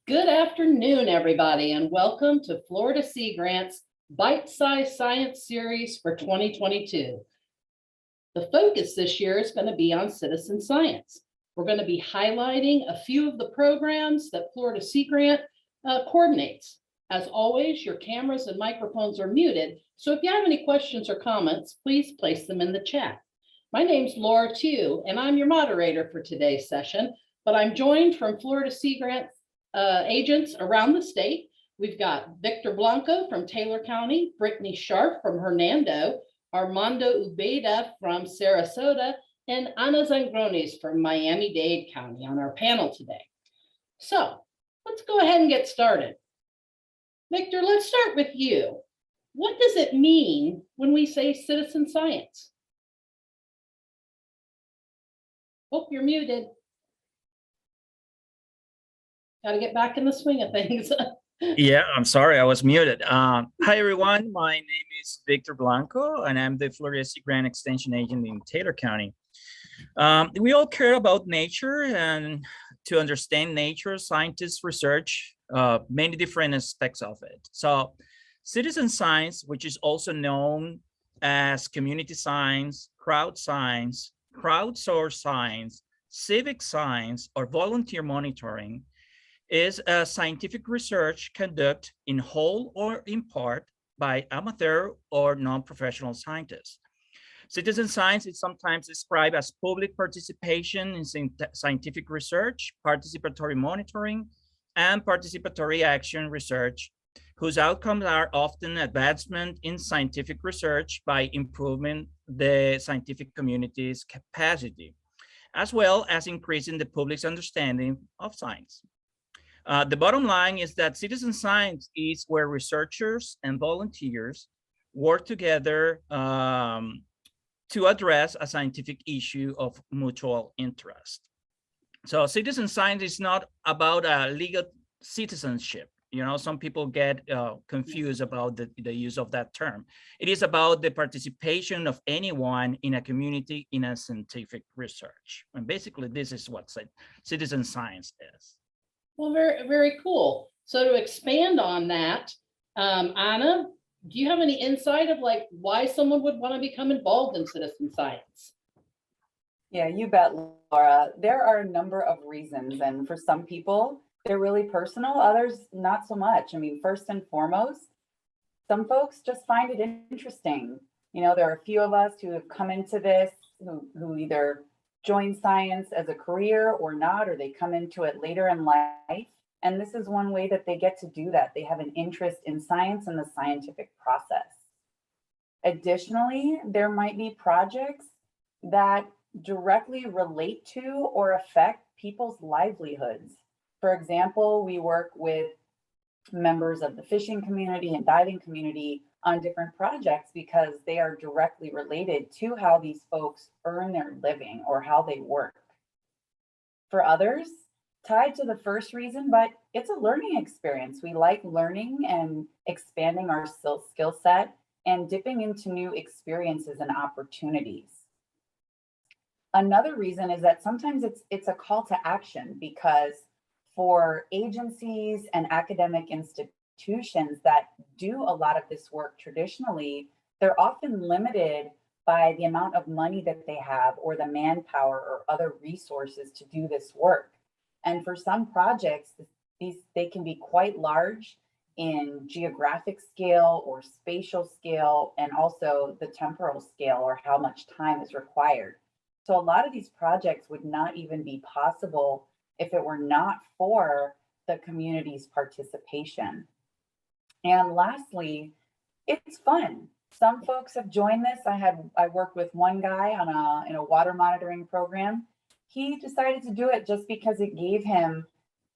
Good afternoon, everybody, and welcome to Florida Sea Grant's Bite-Sized Science Series for 2022. The focus this year is going to be on citizen science. We're going to be highlighting a few of the programs that Florida Sea Grant coordinates. As always, your cameras and microphones are muted, so if you have any questions or comments, please place them in the chat. My name's Laura Tew, and I'm your moderator for today's session, but I'm joined from Florida Sea Grant agents around the state. We've got Victor Blanco from Taylor County, Brittany Sharp from Hernando, Armando Ubeda from Sarasota, and Ana Zangronis from Miami-Dade County on our panel today. So let's go ahead and get started. Victor, let's start with you. What does it mean when we say citizen science? Oh, you're muted. Got to get back in the swing of things. Yeah, I'm sorry, I was muted. Hi, everyone. My name is Victor Blanco, and I'm the Florida Sea Grant Extension Agent in Taylor County. We all care about nature, and to understand nature, scientists research many different aspects of it. So citizen science, which is also known as community science, crowdsourced science, civic science, or volunteer monitoring, is a scientific research conducted in whole or in part by amateur or non-professional scientists. Citizen science is sometimes described as public participation in scientific research, participatory monitoring, and participatory action research, whose outcomes are often advancement in scientific research by improving the scientific community's capacity, as well as increasing the public's understanding of science. The bottom line is that citizen science is where researchers and volunteers work together to address a scientific issue of mutual interest. So citizen science is not about legal citizenship. You know, some people get confused about the use of that term. It is about the participation of anyone in a community in a scientific research. And basically, this is what citizen science is. Well, very, very cool. So to expand on that, Ana, do you have any insight of like why someone would want to become involved in citizen science? Yeah, you bet, Laura. There are a number of reasons, and for some people, they're really personal, others not so much. I mean, first and foremost, some folks just find it interesting. You know, there are a few of us who have come into this, who either join science as a career or not, or they come into it later in life. And this is one way that they get to do that. They have an interest in science and the scientific process. Additionally, there might be projects that directly relate to or affect people's livelihoods. For example, we work with members of the fishing community and diving community on different projects because they are directly related to how these folks earn their living or how they work. For others, tied to the first reason, but it's a learning experience. We like learning and expanding our skill set and dipping into new experiences and opportunities. Another reason is that sometimes it's a call to action, because for agencies and academic institutions that do a lot of this work traditionally, they're often limited by the amount of money that they have or the manpower or other resources to do this work. And for some projects, they can be quite large in geographic scale or spatial scale, and also the temporal scale or how much time is required. So a lot of these projects would not even be possible if it were not for the community's participation. And lastly, it's fun. Some folks have joined this. I worked with one guy in a water monitoring program. He decided to do it just because it gave him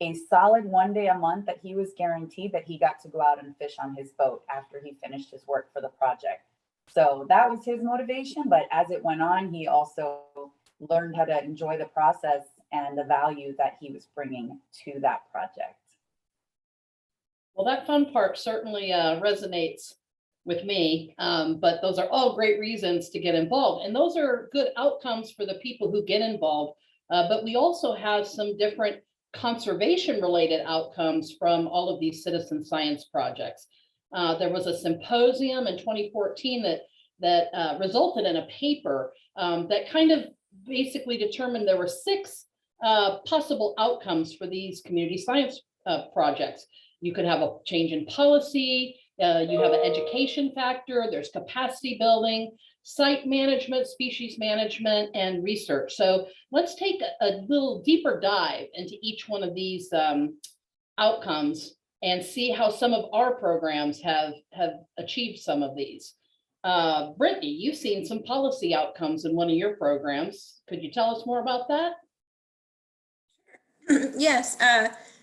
a solid 1 day a month that he was guaranteed that he got to go out and fish on his boat after he finished his work for the project. So that was his motivation, but as it went on, he also learned how to enjoy the process and the value that he was bringing to that project. Well, that fun part certainly resonates with me, but those are all great reasons to get involved. And those are good outcomes for the people who get involved. But we also have some different conservation related outcomes from all of these citizen science projects. There was a symposium in 2014 that resulted in a paper that kind of basically determined there were 6 possible outcomes for these community science projects. You could have a change in policy, you have an education factor, there's capacity building, site management, species management, and research. So let's take a little deeper dive into each one of these outcomes and see how some of our programs have achieved some of these. Brittany, you've seen some policy outcomes in one of your programs. Could you tell us more about that? Yes.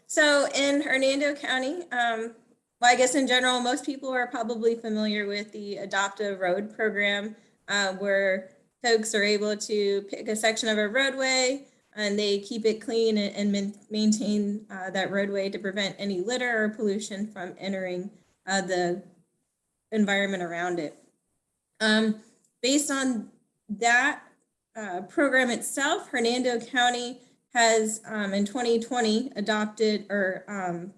So in Hernando County, well, I guess in general, most people are probably familiar with the Adopt a Road program, where folks are able to pick a section of a roadway and they keep it clean and maintain that roadway to prevent any litter or pollution from entering the environment around it. Based on that program itself, Hernando County has in 2020 adopted or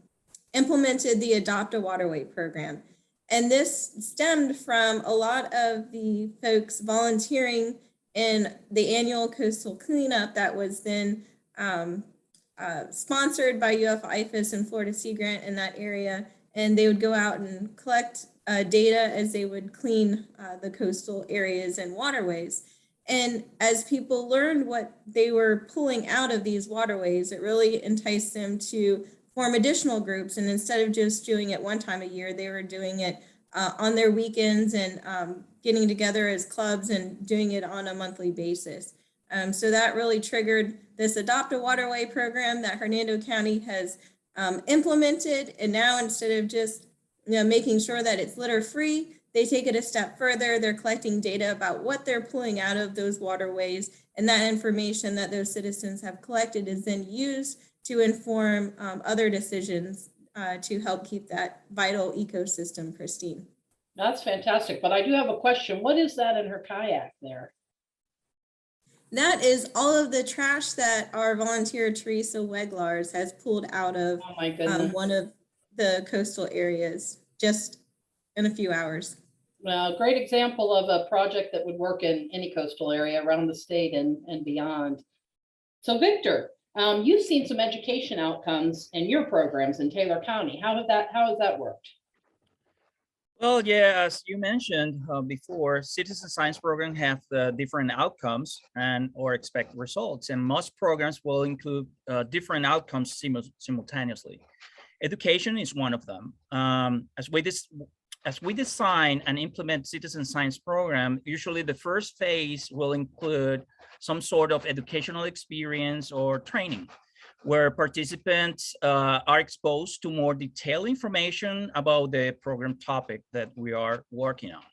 implemented the Adopt a Waterway program. And this stemmed from a lot of the folks volunteering in the annual coastal cleanup that was then sponsored by UF-IFAS and Florida Sea Grant in that area. And they would go out and collect data as they would clean the coastal areas and waterways. And as people learned what they were pulling out of these waterways, it really enticed them to form additional groups. And instead of just doing it one time a year, they were doing it on their weekends and getting together as clubs and doing it on a monthly basis. So that really triggered this Adopt a Waterway program that Hernando County has implemented. And now instead of just making sure that it's litter free, they take it a step further. They're collecting data about what they're pulling out of those waterways. And that information that those citizens have collected is then used to inform other decisions to help keep that vital ecosystem pristine. That's fantastic. But I do have a question. What is that in her kayak there? That is all of the trash that our volunteer Teresa Weglars has pulled out of Oh my goodness. one of the coastal areas just in a few hours. Well, great example of a project that would work in any coastal area around the state and beyond. So Victor, you've seen some education outcomes in your programs in Taylor County. How has that worked? Well, yeah, as you mentioned before, citizen science programs have different outcomes and or expected results, and most programs will include different outcomes simultaneously. Education is one of them. As we design and implement citizen science program, usually the first phase will include some sort of educational experience or training, where participants are exposed to more detailed information about the program topic that we are working on.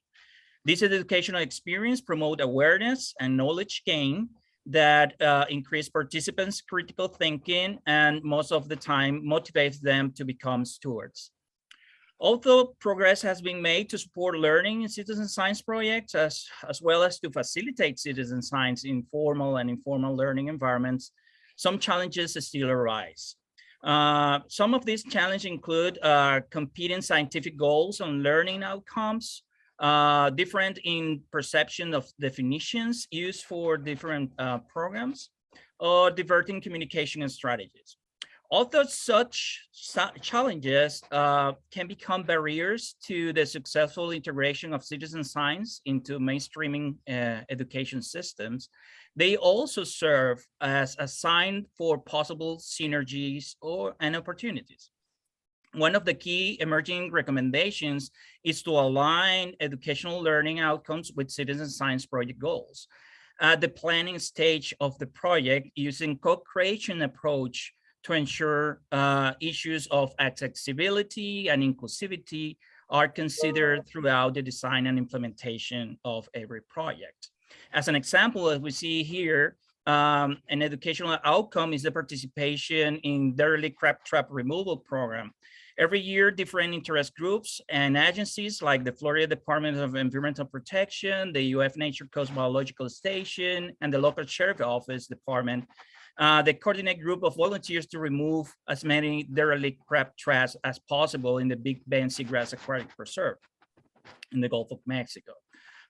This educational experience promotes awareness and knowledge gain that increase participants' critical thinking and most of the time motivates them to become stewards. Although progress has been made to support learning in citizen science projects, as well as to facilitate citizen science in formal and informal learning environments, some challenges still arise. Some of these challenges include competing scientific goals on learning outcomes, different in perception of definitions used for different programs, or diverting communication and strategies. Although such challenges can become barriers to the successful integration of citizen science into mainstreaming education systems, they also serve as a sign for possible synergies and opportunities. One of the key emerging recommendations is to align educational learning outcomes with citizen science project goals. At the planning stage of the project, using co-creation approach to ensure issues of accessibility and inclusivity are considered throughout the design and implementation of every project. As an example, as we see here, an educational outcome is the participation in derelict crab trap removal program. Every year, different interest groups and agencies like the Florida Department of Environmental Protection, the UF Nature Coast Biological Station, and the local sheriff office department They coordinate group of volunteers to remove as many derelict crab traps as possible in the Big Bend Seagrass Aquatic Preserve in the Gulf of Mexico.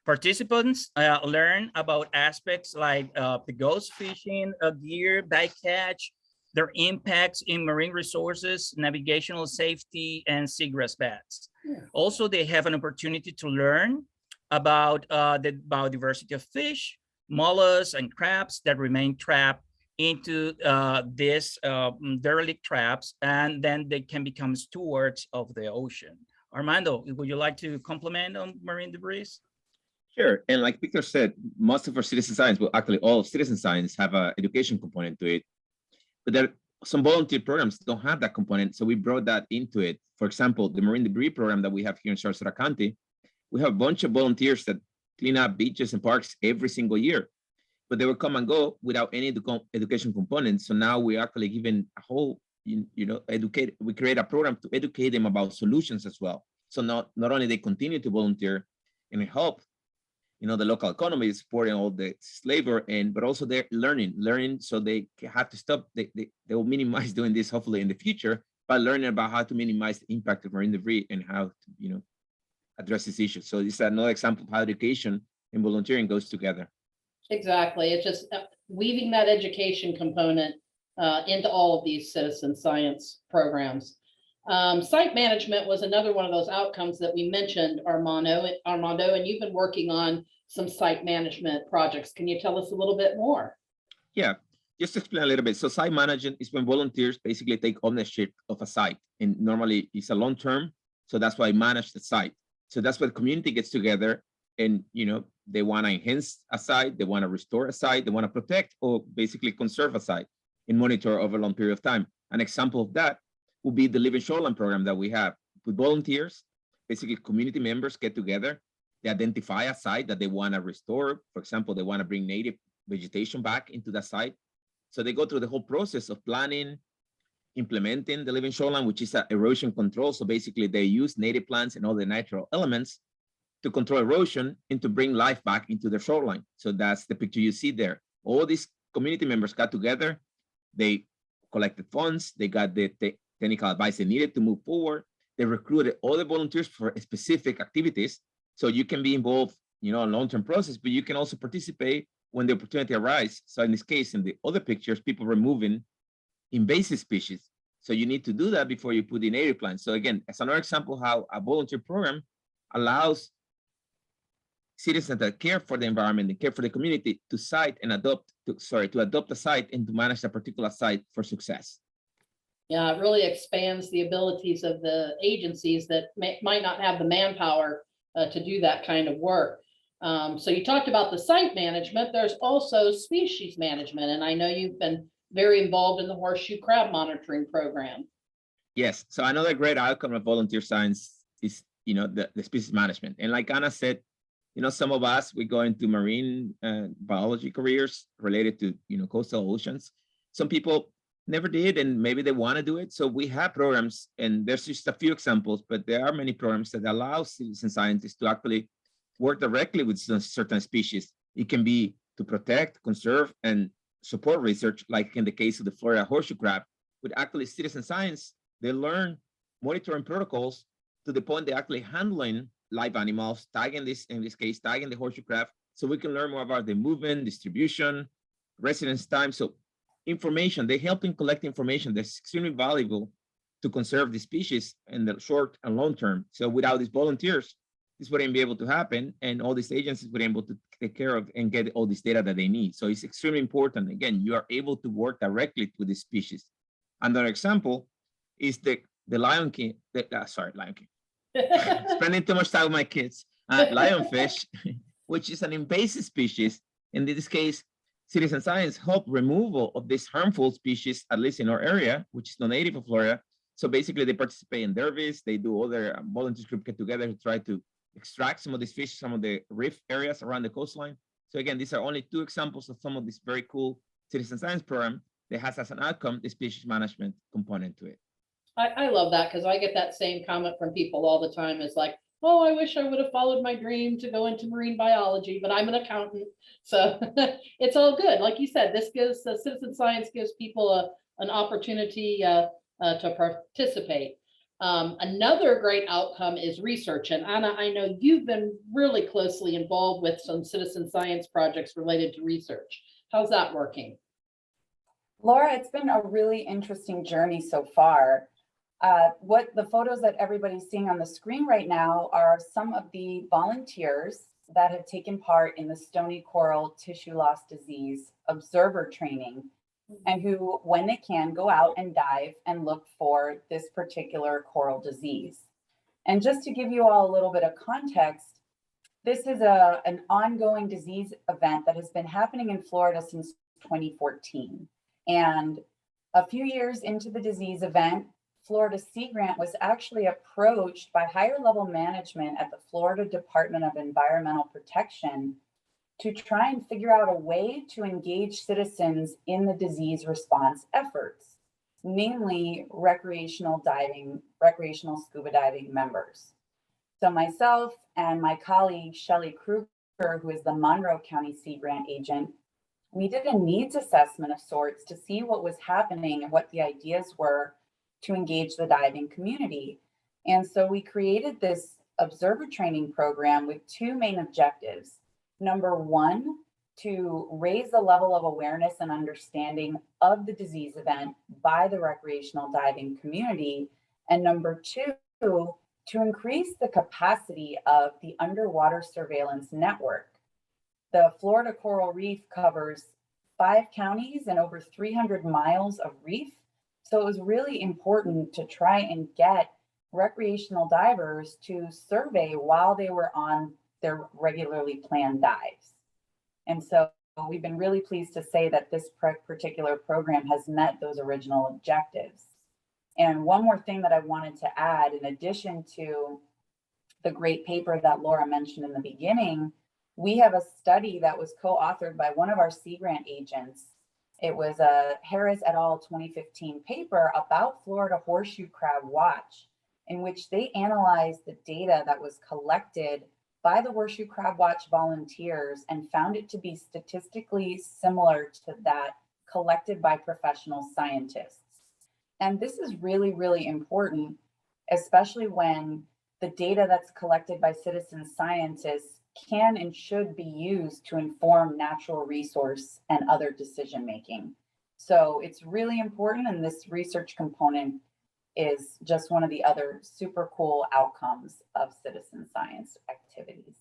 Participants learn about aspects like the ghost fishing, gear, bycatch, their impacts in marine resources, navigational safety, and seagrass beds. Yeah. Also, they have an opportunity to learn about the biodiversity of fish, mollusks, and crabs that remain trapped into these derelict traps, and then they can become stewards of the ocean. Armando, would you like to comment on marine debris? Sure. And like Victor said, most of our citizen science, well, actually all of citizen science have an education component to it. But there some volunteer programs don't have that component. So we brought that into it. For example, the marine debris program that we have here in Sarasota County, we have a bunch of volunteers that clean up beaches and parks every single year, but they will come and go without any education component. So now we're actually giving a whole, we create a program to educate them about solutions as well. So not only they continue to volunteer and help, the local economy is supporting all the labor, but also they're learning, so they have to stop. They will minimize doing this hopefully in the future by learning about how to minimize the impact of marine debris and how to, address this issue. So this is another example of how education and volunteering goes together. Exactly. It's just weaving that education component into all of these citizen science programs. Site management was another one of those outcomes that we mentioned, Armando, and you've been working on some site management projects. Can you tell us a little bit more? Yeah, just to explain a little bit. So site management is when volunteers basically take ownership of a site, and normally it's a long term. So that's why I manage the site. So that's where the community gets together and, they want to enhance a site, they want to restore a site, they want to protect or basically conserve a site and monitor over a long period of time. An example of that would be the Living Shoreline program that we have with volunteers. Basically, community members get together, they identify a site that they want to restore. For example, they want to bring native vegetation back into the site. So they go through the whole process of planning, implementing the Living Shoreline, which is erosion control. So basically, they use native plants and all the natural elements to control erosion and to bring life back into the shoreline. So that's the picture you see there. All these community members got together, they collected funds, they got the technical advice they needed to move forward. They recruited all the volunteers for specific activities. So you can be involved, in a long-term process, but you can also participate when the opportunity arises. So in this case, in the other pictures, people removing invasive species. So you need to do that before you put in native plants. So again, as another example, how a volunteer program allows citizens that care for the environment and care for the community to adopt a site and to manage a particular site for success. Yeah, it really expands the abilities of the agencies that might not have the manpower to do that kind of work. So you talked about the site management. There's also species management, and I know you've been very involved in the horseshoe crab monitoring program. Yes. So another great outcome of volunteer science is, the species management. And like Anna said, some of us, we go into marine biology careers related to, coastal oceans. Some people never did, and maybe they want to do it. So we have programs, and there's just a few examples, but there are many programs that allow citizen scientists to actually work directly with certain species. It can be to protect, conserve, and support research, like in the case of the Florida horseshoe crab. With actually citizen science, they learn monitoring protocols to the point they're actually handling live animals, tagging the horseshoe crab, so we can learn more about the movement, distribution, residence time. So information, they help in collect information that's extremely valuable to conserve the species in the short and long term. So without these volunteers, this wouldn't be able to happen, and all these agencies would be able to take care of and get all this data that they need. So it's extremely important. Again, you are able to work directly with the species. Another example is the Lion King, Lion King. Spending too much time with my kids. Lionfish, which is an invasive species. In this case, citizen science help removal of this harmful species, at least in our area, which is not native of Florida. So basically, they participate in derbies. They do other volunteers group get together to try to extract some of these fish, some of the reef areas around the coastline. So again, these are only two examples of some of this very cool citizen science program that has as an outcome the species management component to it. I love that, because I get that same comment from people all the time. It's like, oh, I wish I would have followed my dream to go into marine biology, but I'm an accountant. So it's all good. Like you said, this gives citizen science gives people an opportunity to participate. Another great outcome is research. And Anna, I know you've been really closely involved with some citizen science projects related to research. How's that working? Laura, it's been a really interesting journey so far. What the photos that everybody's seeing on the screen right now are some of the volunteers that have taken part in the stony coral tissue loss disease observer training, and who, when they can, go out and dive and look for this particular coral disease. And just to give you all a little bit of context, this is an ongoing disease event that has been happening in Florida since 2014. And a few years into the disease event, Florida Sea Grant was actually approached by higher level management at the Florida Department of Environmental Protection to try and figure out a way to engage citizens in the disease response efforts, namely recreational scuba diving members. So myself and my colleague, Shelley Kruger, who is the Monroe County Sea Grant agent, we did a needs assessment of sorts to see what was happening and what the ideas were to engage the diving community. And so we created this observer training program with two main objectives. Number one, to raise the level of awareness and understanding of the disease event by the recreational diving community. And number two, to increase the capacity of the underwater surveillance network. The Florida Coral Reef covers 5 counties and over 300 miles of reef. So it was really important to try and get recreational divers to survey while they were on their regularly planned dives. And so we've been really pleased to say that this particular program has met those original objectives. And one more thing that I wanted to add, in addition to the great paper that Laura mentioned in the beginning, we have a study that was co-authored by one of our Sea Grant agents. It was a Harris et al. 2015 paper about Florida horseshoe crab watch, in which they analyzed the data that was collected by the horseshoe crab watch volunteers and found it to be statistically similar to that collected by professional scientists. And this is really, really important, especially when the data that's collected by citizen scientists can and should be used to inform natural resource and other decision making. So it's really important, and this research component is just one of the other super cool outcomes of citizen science activities.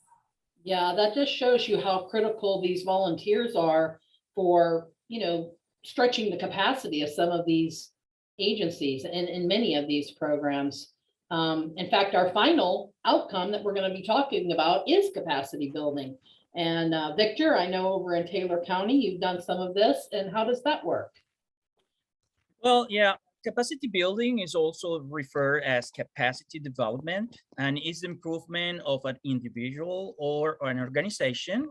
Yeah, that just shows you how critical these volunteers are for, stretching the capacity of some of these agencies and in many of these programs. In fact, our final outcome that we're going to be talking about is capacity building. And Victor, I know over in Taylor County, you've done some of this, and how does that work? Well, yeah, capacity building is also referred as capacity development, and is the improvement of an individual or an organization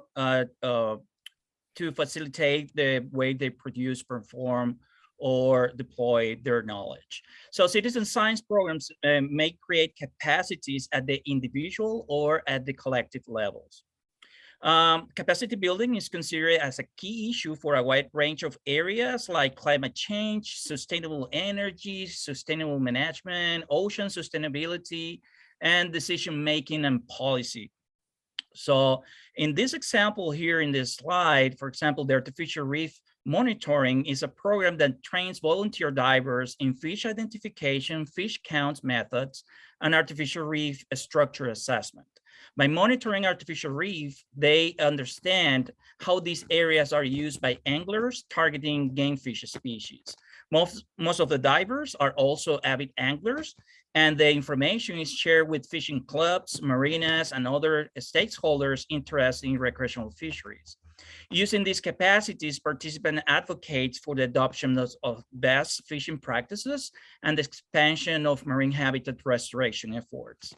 to facilitate the way they produce, perform, or deploy their knowledge. So citizen science programs may create capacities at the individual or at the collective levels. Capacity building is considered as a key issue for a wide range of areas like climate change, sustainable energy, sustainable management, ocean sustainability, and decision-making and policy. So in this example here in this slide, for example, the artificial reef monitoring is a program that trains volunteer divers in fish identification, fish counts methods, and artificial reef structure assessment. By monitoring artificial reef, they understand how these areas are used by anglers targeting game fish species. Most of the divers are also avid anglers, and the information is shared with fishing clubs, marinas, and other stakeholders interested in recreational fisheries. Using these capacities, participant advocates for the adoption of best fishing practices and the expansion of marine habitat restoration efforts.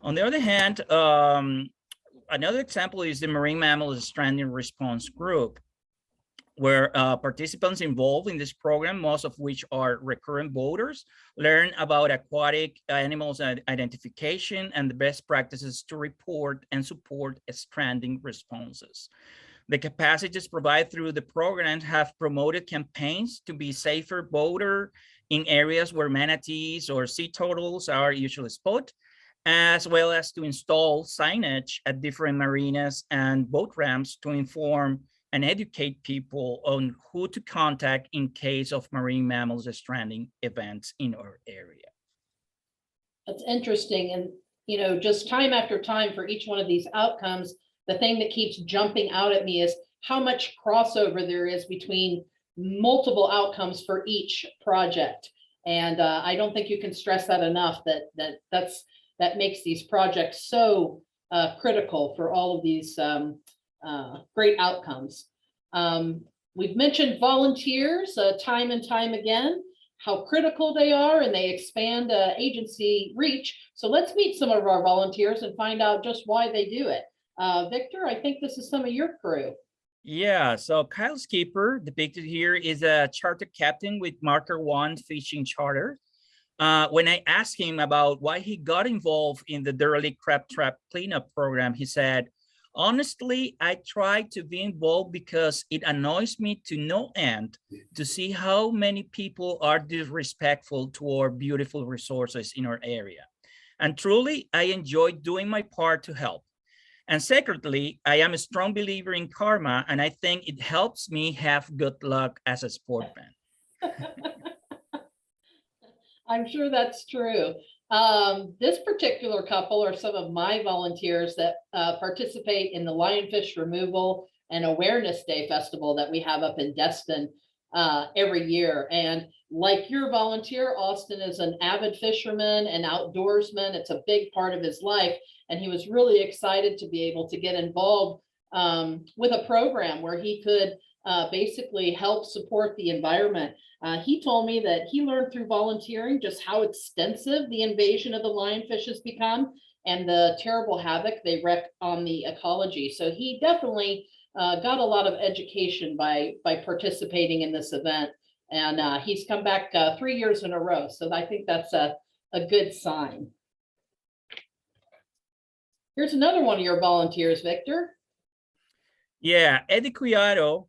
On the other hand, another example is the Marine Mammal Stranding Response Group. where participants involved in this program, most of which are recurrent voters, learn about aquatic animals identification and the best practices to report and support stranding responses. The capacities provided through the program have promoted campaigns to be safer boater in areas where manatees or sea turtles are usually spotted, as well as to install signage at different marinas and boat ramps to inform and educate people on who to contact in case of marine mammals stranding events in our area. That's interesting. And, you know, just time after time for each one of these outcomes, the thing that keeps jumping out at me is how much crossover there is between multiple outcomes for each project. And I don't think you can stress that enough, that makes these projects so critical for all of these great outcomes. We've mentioned volunteers time and time again, how critical they are, and they expand agency reach. So let's meet some of our volunteers and find out just why they do it. Victor, I think this is some of your crew. Yeah, so Kyle Skipper, depicted here, is a charter captain with Marker One Fishing Charter. When I asked him about why he got involved in the derelict crab trap cleanup program, he said, "Honestly, I try to be involved because it annoys me to no end to see how many people are disrespectful to our beautiful resources in our area. And truly, I enjoy doing my part to help. And secretly, I am a strong believer in karma, and I think it helps me have good luck as a sportsman." I'm sure that's true. This particular couple are some of my volunteers that participate in the Lionfish Removal and Awareness Day Festival that we have up in Destin every year. And like your volunteer, Austin is an avid fisherman and outdoorsman. It's a big part of his life. And he was really excited to be able to get involved with a program where he could basically help support the environment. He told me that he learned through volunteering just how extensive the invasion of the lionfish has become and the terrible havoc they wreak on the ecology. So he definitely got a lot of education by participating in this event. And he's come back 3 years in a row. So I think that's a good sign. Here's another one of your volunteers, Victor. Yeah, Eddie Cuyato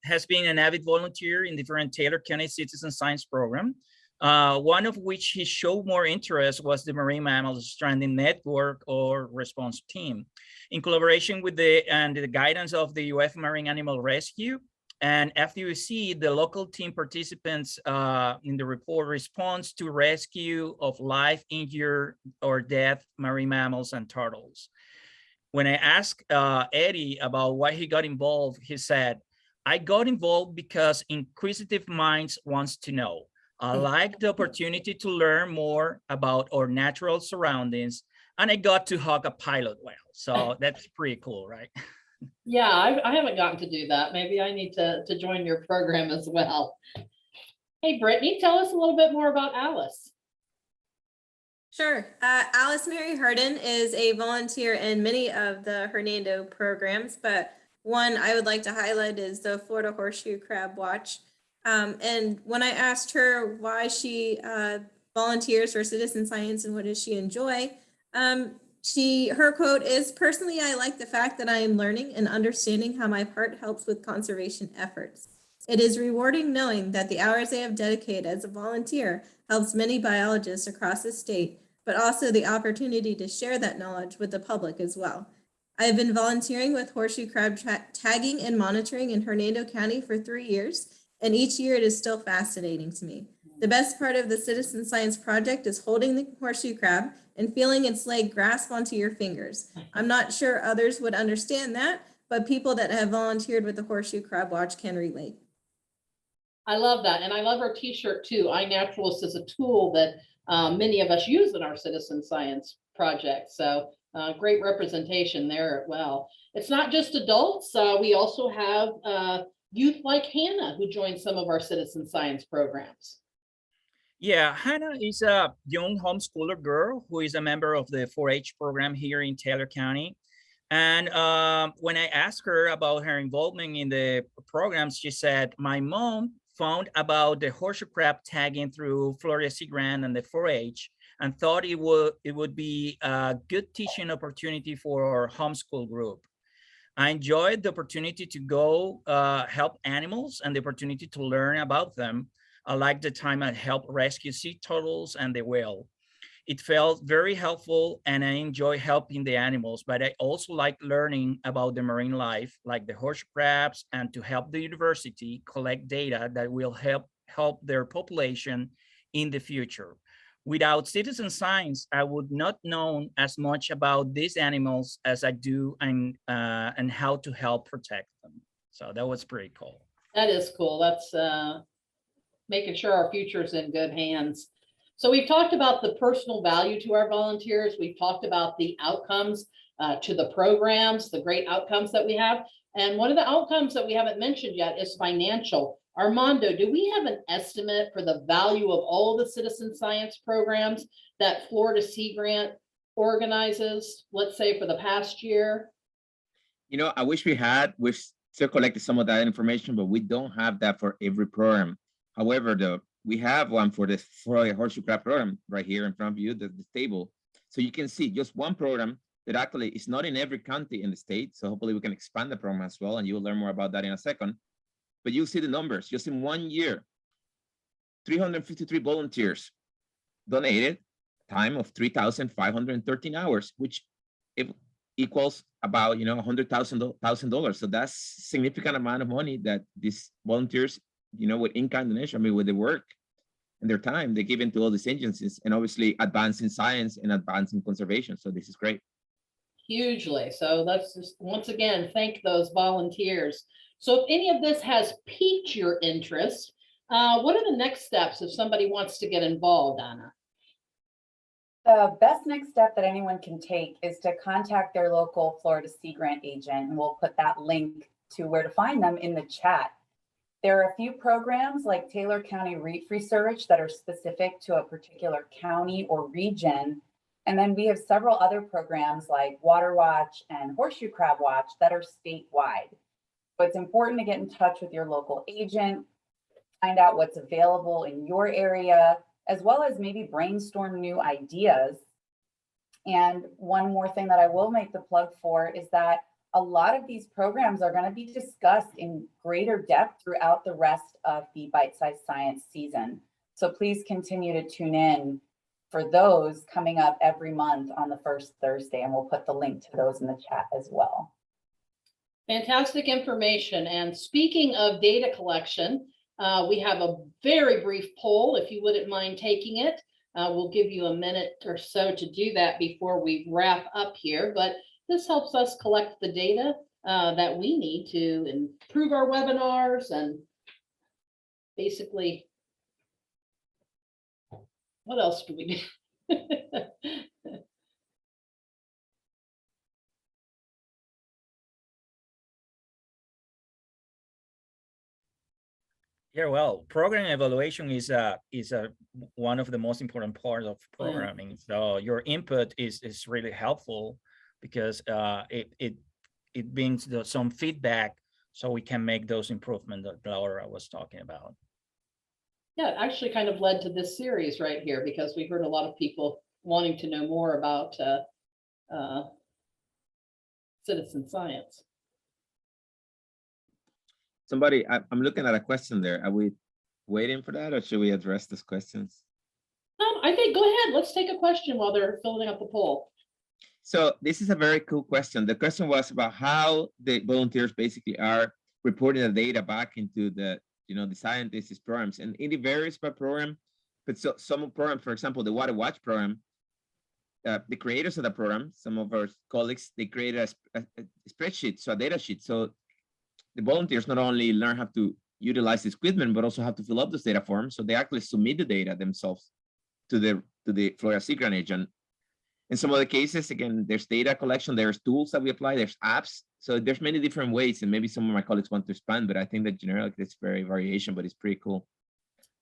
has been an avid volunteer in different Taylor County Citizen Science program, one of which he showed more interest was the Marine Mammals Stranding Network or Response Team. In collaboration with the guidance of the UF Marine Animal Rescue and FDUC, the local team participants in the report responds to rescue of live, injured, or dead marine mammals and turtles. When I asked Eddie about why he got involved, he said, "I got involved because inquisitive minds wants to know. I like the opportunity to learn more about our natural surroundings, and I got to hug a pilot whale." So that's pretty cool, right? Yeah, I haven't gotten to do that. Maybe I need to join your program as well. Hey, Brittany, tell us a little bit more about Alice. Sure. Alice Mary Harden is a volunteer in many of the Hernando programs, but one I would like to highlight is the Florida Horseshoe Crab Watch. And when I asked her why she volunteers for citizen science and what does she enjoy, her quote is, "Personally, I like the fact that I am learning and understanding how my part helps with conservation efforts. It is rewarding knowing that the hours I have dedicated as a volunteer helps many biologists across the state, but also the opportunity to share that knowledge with the public as well. I have been volunteering with horseshoe crab tagging and monitoring in Hernando County for 3 years, and each year it is still fascinating to me. The best part of the Citizen Science Project is holding the horseshoe crab and feeling its leg grasp onto your fingers. I'm not sure others would understand that, but people that have volunteered with the Horseshoe Crab Watch can relate." I love that. And I love her t-shirt too. iNaturalist is a tool that many of us use in our citizen science project. So great representation there as well. It's not just adults. We also have youth like Hannah who joined some of our citizen science programs. Yeah, Hannah is a young homeschooler girl who is a member of the 4-H program here in Taylor County. And when I asked her about her involvement in the programs, she said, my mom found about the horseshoe crab tagging through Florida Sea Grant and the 4-H and thought it would be a good teaching opportunity for our homeschool group. I enjoyed the opportunity to go help animals and the opportunity to learn about them. I liked the time I helped rescue sea turtles and the whale. It felt very helpful and I enjoy helping the animals, but I also like learning about the marine life, like the horseshoe crabs, and to help the university collect data that will help their population in the future. Without citizen science, I would not know as much about these animals as I do and how to help protect them. So that was pretty cool. That is cool. That's making sure our future is in good hands. So we've talked about the personal value to our volunteers. We've talked about the outcomes to the programs, the great outcomes that we have. And one of the outcomes that we haven't mentioned yet is financial. Armando, do we have an estimate for the value of all the citizen science programs that Florida Sea Grant organizes, let's say for the past year? You know, I wish we had. We've still collected some of that information, but we don't have that for every program. However, we have one for the horseshoe crab program right here in front of you, the table. So you can see just one program that actually is not in every county in the state. So hopefully we can expand the program as well. And you'll learn more about that in a second. But you'll see the numbers just in 1 year, 353 volunteers donated time of 3,513 hours, which equals about, you know, $100,000. So that's significant amount of money that these volunteers, you know, with in-kind donation, I mean, with the work and their time, they give into all these agencies and obviously advancing science and advancing conservation. So this is great. Hugely. So let's just once again thank those volunteers. So if any of this has piqued your interest, what are the next steps if somebody wants to get involved, Anna? The best next step that anyone can take is to contact their local Florida Sea Grant agent, and we'll put that link to where to find them in the chat. There are a few programs like Taylor County Reef Research that are specific to a particular county or region. And then we have several other programs like Water Watch and Horseshoe Crab Watch that are statewide. So it's important to get in touch with your local agent, find out what's available in your area, as well as maybe brainstorm new ideas. And one more thing that I will make the plug for is that a lot of these programs are going to be discussed in greater depth throughout the rest of the Bite Size Science season. So please continue to tune in for those coming up every month on the first Thursday, and we'll put the link to those in the chat as well. Fantastic information. And speaking of data collection, we have a very brief poll, if you wouldn't mind taking it. We'll give you a minute or so to do that before we wrap up here, but this helps us collect the data that we need to improve our webinars and basically, what else do we do? Yeah, well, program evaluation is one of the most important parts of programming. So your input is really helpful because it brings some feedback so we can make those improvements that Laura was talking about. Yeah, it actually kind of led to this series right here because we heard a lot of people wanting to know more about citizen science. Somebody, I'm looking at a question there. Are we waiting for that or should we address these questions? I think go ahead. Let's take a question while they're filling up the poll. So this is a very cool question. The question was about how the volunteers basically are reporting the data back into the, you know, the scientists' programs, and it varies by program. But so some programs, for example, the Water Watch program, the creators of the program, some of our colleagues, they created a spreadsheet, so a data sheet. So the volunteers not only learn how to utilize this equipment, but also have to fill up those data forms. So they actually submit the data themselves to the Florida Sea Grant agent. In some other cases, again, there's data collection, there's tools that we apply, there's apps. So there's many different ways, and maybe some of my colleagues want to expand, but I think that generally it's very variation, but it's pretty cool.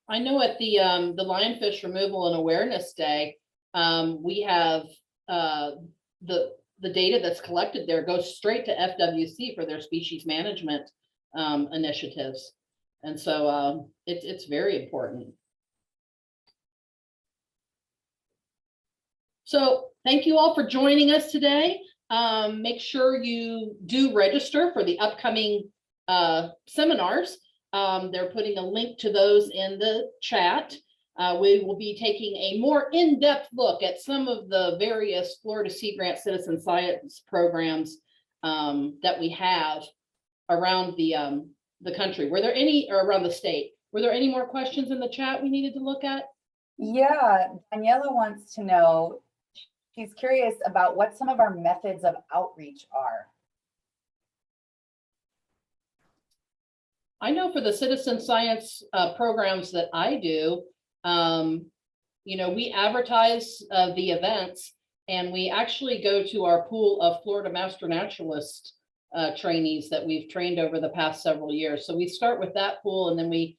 I know at the Lionfish Removal and Awareness Day, we have the the data that's collected there goes straight to FWC for their species management initiatives. And so it's very important. So thank you all for joining us today. Make sure you do register for the upcoming seminars. They're putting a link to those in the chat. We will be taking a more in-depth look at some of the various Florida Sea Grant citizen science programs that we have around the country. Were there any, or around the state? Were there any more questions in the chat we needed to look at? Yeah, Daniela wants to know, she's curious about what some of our methods of outreach are. I know for the citizen science programs that I do, you know, we advertise the events, and we actually go to our pool of Florida Master Naturalist trainees that we've trained over the past several years. So we start with that pool, and then we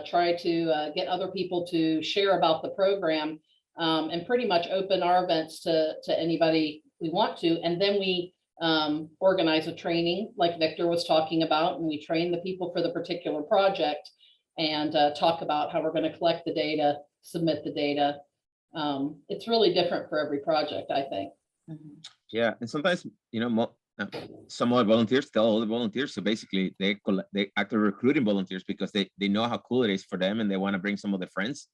try to get other people to share about the program, and pretty much open our events to anybody we want to. And then we organize a training like Victor was talking about, and we train the people for the particular project and talk about how we're going to collect the data, submit the data. It's really different for every project, I think. Yeah, and sometimes, you know, some of the volunteers tell other volunteers. So basically, they actually recruiting volunteers because they know how cool it is for them, and they want to bring some of their friends.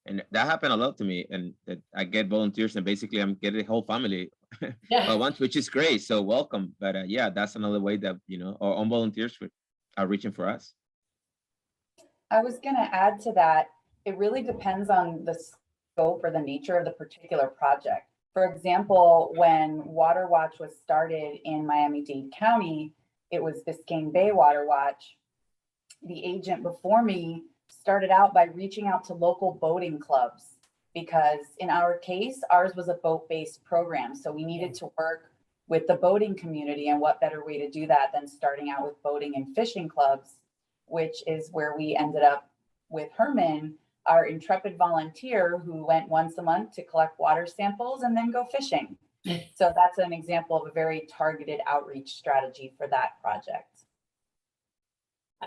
And that happened a lot to me. And that I get volunteers, and basically I'm getting the whole family Yeah. at once, which is great. So welcome. But yeah, that's another way that, you know, our own volunteers are reaching for us. I was going to add to that, it really depends on the scope or the nature of the particular project. For example, when Water Watch was started in Miami-Dade County, it was Biscayne Bay Water Watch. The agent before me started out by reaching out to local boating clubs, because in our case, ours was a boat-based program. So we needed to work with the boating community, and what better way to do that than starting out with boating and fishing clubs, which is where we ended up with Herman, our intrepid volunteer who went once a month to collect water samples and then go fishing. So that's an example of a very targeted outreach strategy for that project.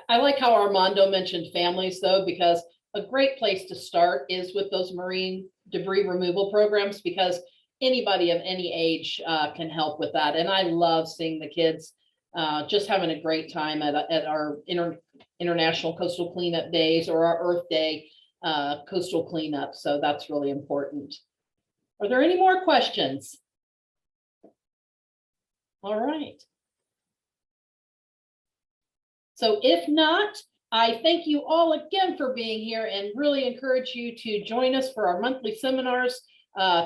I like how Armando mentioned families, though, because a great place to start is with those marine debris removal programs, because anybody of any age can help with that. And I love seeing the kids just having a great time at our International Coastal Cleanup Days or our Earth Day coastal cleanup. So that's really important. Are there any more questions? All right. So if not, I thank you all again for being here, and really encourage you to join us for our monthly seminars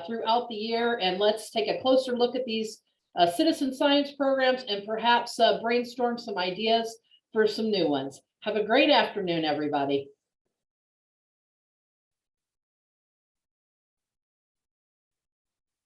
throughout the year. And let's take a closer look at these citizen science programs, and perhaps brainstorm some ideas for some new ones. Have a great afternoon, everybody.